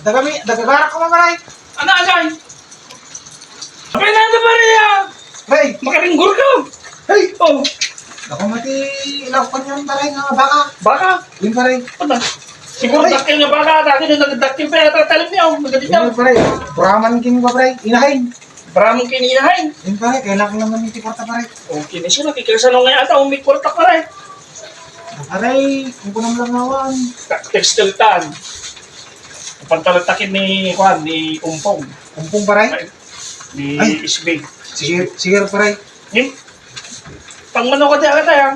Dagagarak ko mamalay. Ano, agay? Apay na ito pa rin yan. Hey, Makaringgol ka. hey. Oh, Ako mati ilapan yung taray nga baka. baka. Yung paray. Ano? Siguro Ay. dakil nga baka. Dati nung nagdakil pa yata talim niya. Magaling niya. Yung paray. Brahman king pa paray. Inahin. Maraming kininahin. Yung paray. Kailangan naman yung tiporta paray. Okay na siya. Nakikasano nga yata. Umikurta pa rin. Paray. Kung kunang lang nawan. Textile tan. Pantalatakin ni Juan, ni Umpong. Kumpong paray. Ni Ay. Isbig. Sige paray. Him? Pang manok ka di agad tayo.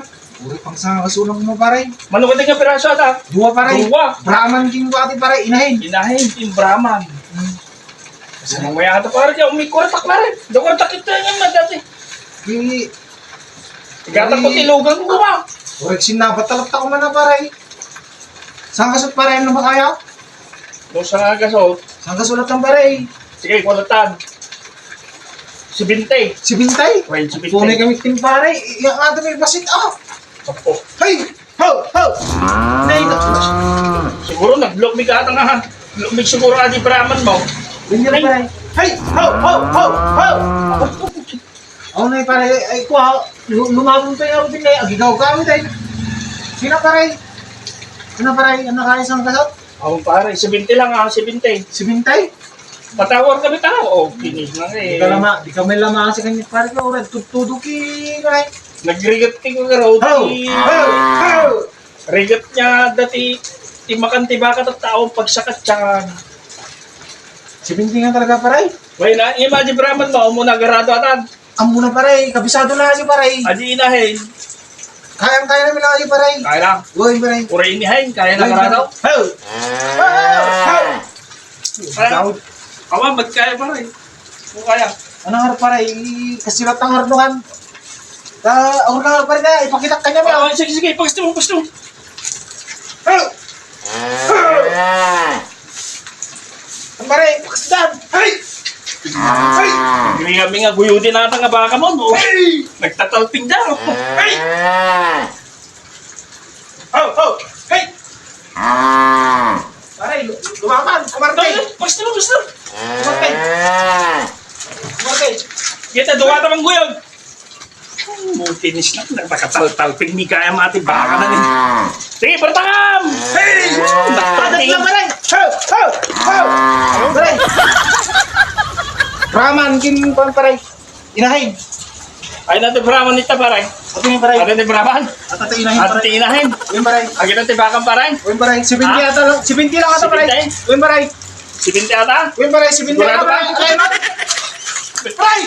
Uri pang sa kasunang mo paray. Manok ka di nga piraso ata. Dua paray. Dua. Brahman king pa ati paray. Inahin. Inahin, yung Brahman. Kasi mamaya ata parang niya, umikurtak na rin. Dakurtak ito yung mga dati. Di. Tigatan ko tilugan ko ba? Uri sinabat talap ko man na paray. Saan kasut paray ano ba kaya? Doon sa gasot. Saan kasulat ang paray? Sige, kulatan. Si Bintay. Si Bintay. Well, si Punay Bintay. kami ting paray. Yung ato may basit. Ah! Opo. Hey! Ho! Ho! Nay! Siguro nag-block mi ka ata nga. Block mi siguro adi Brahman mo. Ganyan na paray. Hey! Ho! Ho! Ho! Ho! Ako na paray. Ay kuha. Lumabong tayo rin kayo. Agigaw kami tayo. Sino paray? Ano paray? Ano kaya isang kasot? Ako pare, si Bintay lang ah, si Bintay. Si Bintay? Patawar kami tao. Oh, kinig lang eh. Di ka may lama sa kanya paray ka. Ura, tutuduki ka rin. Nag-rigat ko nga raw. Ho! Ho! Ho! Rigat niya dati timakan baka at taong pagsakat siya. Si Bintay nga talaga paray. May na, imagine Brahman mo, muna garado atan. Ang muna paray. Kabisado na si paray. Adi inahin. Kaya namin lang si paray. Kaya lang. Uy, paray. Pura inihin, kaya na garado. Ho! Ho! Ho! Kaya, kawa, ba't kaya pa rin? Kung kaya. Ano nga paray? Kasilat ang harduhan. Ako na paray na. Ipakita ka niya ba? Oh, sige, sige, pagsto mo, pagsto mo. Ho! Ho! Ang paray. Pakasdan. Hey! Hey! Kami nga guyudin natin nga baka mo, no? Hey! Nagtatalping daw. Hey! Ho! Ho! Hey! Paray, lumaman. Kumartay. Pagsto mo, pagsto mo. Kumartay. Kumartay. Kita, duwa tamang guyod. Mutinis na, nagpakatalping ni kaya mati baka na ni. Sige, pertakam! Hey! Padat Nagtatalping. lang paray. Ho! Ho! Ho! Paray. Raman, kin paray. Inahin. Ay natin Brahman nita paray. Ato yung paray. Ano ni Brahman? At ato inahin At paray. tinahin. Uwin paray. Agi natin bakang paray. Uwin paray. Si Binti Ha? ata lang. Si Binti lang ata paray. 70? Uwin paray. Si Binti ata. Uwin paray. Si Binti lang Sigurado ata paray. ba? Paray!